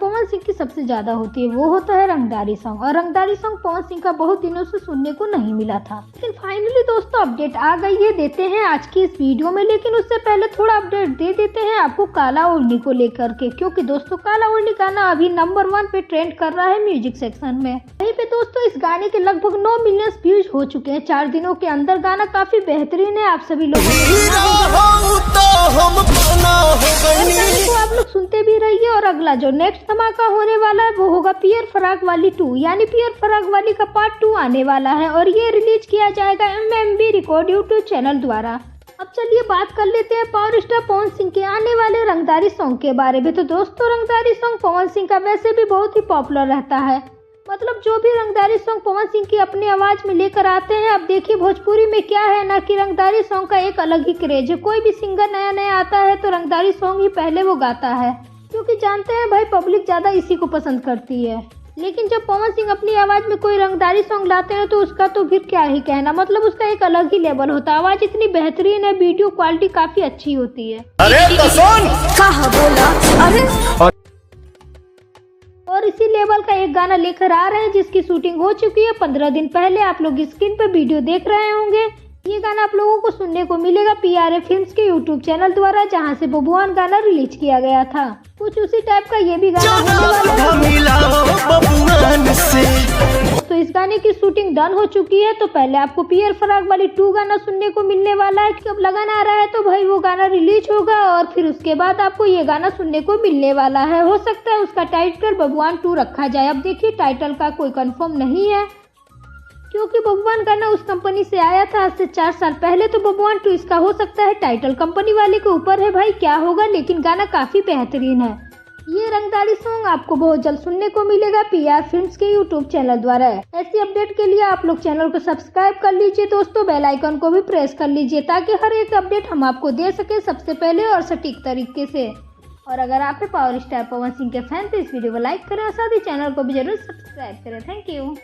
पवन सिंह की सबसे ज्यादा होती है वो होता है रंगदारी सॉन्ग। और रंगदारी सॉन्ग पवन सिंह का बहुत दिनों से सुनने को नहीं मिला था, लेकिन फाइनली दोस्तों अपडेट आ गई है, देते हैं आज की इस वीडियो में। लेकिन उससे पहले थोड़ा अपडेट दे देते हैं आपको काला ओढ़नी को लेकर के, क्योंकि दोस्तों काला ओढ़नी गाना अभी नंबर 1 पे ट्रेंड कर रहा है म्यूजिक सेक्शन में। वहीं पे दोस्तों इस गाने के लगभग 9 मिलियन व्यूज हो चुके हैं 4 दिनों के अंदर। गाना काफी बेहतरीन है, आप सभी लोग आप लोग सुनते भी रहिए। और अगला जो नेक्स्ट धमाका होने वाला है वो होगा पियर फराक वाली 2, यानी पियर फराक वाली का पार्ट 2 आने वाला है और ये रिलीज किया जाएगा MMB रिकॉर्ड यूट्यूब चैनल द्वारा। अब चलिए बात कर लेते हैं पावर स्टार पवन सिंह के आने वाले रंगदारी सॉन्ग के बारे में। तो दोस्तों रंगदारी सॉन्ग पवन सिंह का वैसे भी बहुत ही पॉपुलर रहता है, मतलब जो भी रंगदारी सॉन्ग पवन सिंह की अपनी आवाज में लेकर आते हैं। अब देखिए भोजपुरी में क्या है ना कि रंगदारी सॉन्ग का एक अलग ही क्रेज है। कोई भी सिंगर नया नया आता है तो रंगदारी सॉन्ग ही पहले वो गाता है, क्योंकि जानते हैं भाई पब्लिक ज्यादा इसी को पसंद करती है। लेकिन जब पवन सिंह अपनी आवाज में कोई रंगदारी सॉन्ग लाते हैं तो उसका तो फिर क्या ही कहना, मतलब उसका एक अलग ही लेवल होता है। आवाज इतनी बेहतरीन है, वीडियो क्वालिटी काफी अच्छी होती है। अरे तो सुन कहा बोला अरे। और इसी लेवल का एक गाना लेकर आ रहे हैं जिसकी शूटिंग हो चुकी है 15 दिन पहले। आप लोग स्क्रीन पर वीडियो देख रहे होंगे। ये गाना आप लोगों को सुनने को मिलेगा PRA फिल्म्स के यूट्यूब चैनल द्वारा, जहां से बबुआन गाना रिलीज किया गया था। कुछ उसी टाइप का ये भी गाना होने वाला है। तो इस गाने की शूटिंग डन हो चुकी है। तो पहले आपको पियर फराक वाली 2 गाना सुनने को मिलने वाला है। जब लगन आ रहा है तो भाई वो गाना रिलीज होगा और फिर उसके बाद आपको ये गाना सुनने को मिलने वाला है। हो सकता है उसका टाइटल बबुआन 2 रखा जाए। अब देखिए टाइटल का कोई कंफर्म नहीं है, क्योंकि बबुआन गाना उस कंपनी से आया था आज से 4 साल पहले। तो बबुआन 2 इसका हो सकता है, टाइटल कंपनी वाले के ऊपर है भाई क्या होगा। लेकिन गाना काफी बेहतरीन है। ये रंगदारी सॉन्ग आपको बहुत जल्द सुनने को मिलेगा PR फिल्म्स के यूट्यूब चैनल द्वारा। ऐसी अपडेट के लिए आप लोग चैनल को सब्सक्राइब कर लीजिए दोस्तों, बेल आइकन को भी प्रेस कर लीजिए ताकि हर एक अपडेट हम आपको दे सके सबसे पहले और सटीक तरीके से। और अगर आप पावर स्टार पवन सिंह के फैन तो इस वीडियो को लाइक करें और साथ ही चैनल को भी जरूर सब्सक्राइब करें। Thank you.